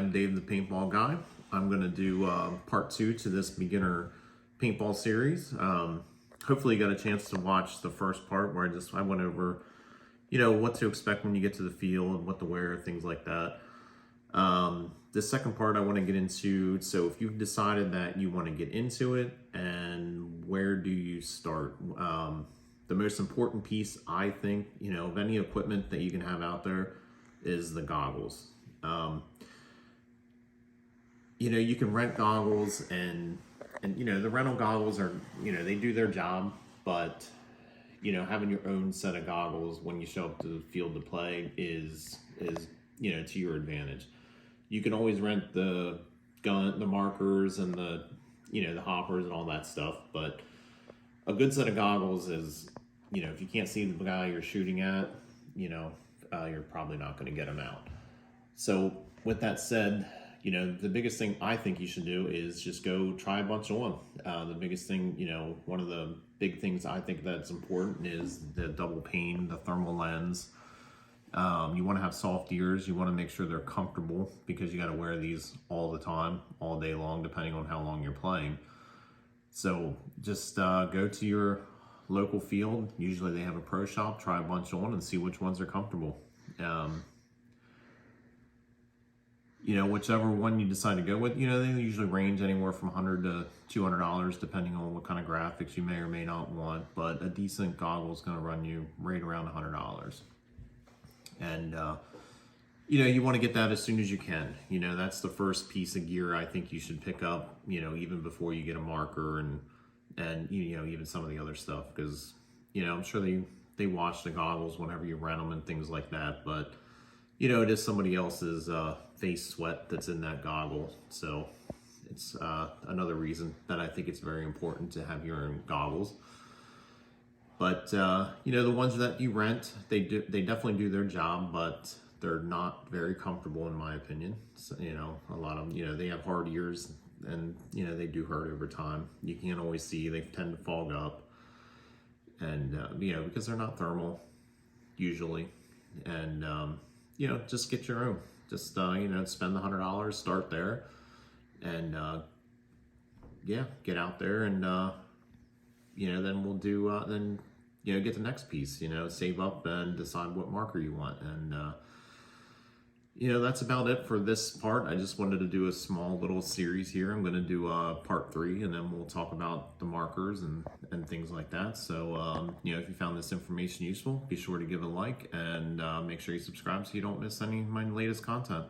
I'm Dave the Paintball Guy. I'm going to do part 2 to this beginner paintball series. Hopefully you got a chance to watch the first part where I went over, what to expect when you get to the field, what to wear, things like that. The second part I want to get into, so if you've decided that you want to get into it, and where do you start? The most important piece, I think, of any equipment that you can have out there is the goggles. You can rent goggles and the rental goggles are, they do their job, but having your own set of goggles when you show up to the field to play is to your advantage. You can always rent the markers and the hoppers and all that stuff, but a good set of goggles is, if you can't see the guy you're shooting at, you're probably not going to get him out. So with that said, the biggest thing I think you should do is just go try a bunch on. The biggest thing, one of the big things I think that's important is the double pane, the thermal lens. You want to have soft ears. You want to make sure they're comfortable because you got to wear these all the time, all day long, depending on how long you're playing. So just go to your local field. Usually they have a pro shop, try a bunch on and see which ones are comfortable. Whichever one you decide to go with, they usually range anywhere from $100 to $200 depending on what kind of graphics you may or may not want, but a decent goggle is going to run you right around $100. And you want to get that as soon as you can. That's the first piece of gear I think you should pick up, even before you get a marker and even some of the other stuff, because I'm sure they wash the goggles whenever you rent them and things like that, but it is somebody else's face sweat that's in that goggle. So it's another reason that I think it's very important to have your own goggles. But the ones that you rent, they definitely do their job, but they're not very comfortable in my opinion. So, a lot of them, they have hard ears and they do hurt over time. You can't always see, they tend to fog up, and because they're not thermal usually. And just get your own. Just spend the $100, start there, and get out there, and then we'll do get the next piece. Save up and decide what marker you want, and that's about it for this part. I just wanted to do a small little series here. I'm going to do part 3, and then we'll talk about the markers and things like that. So if you found this information useful, be sure to give it a like, and make sure you subscribe so you don't miss any of my latest content.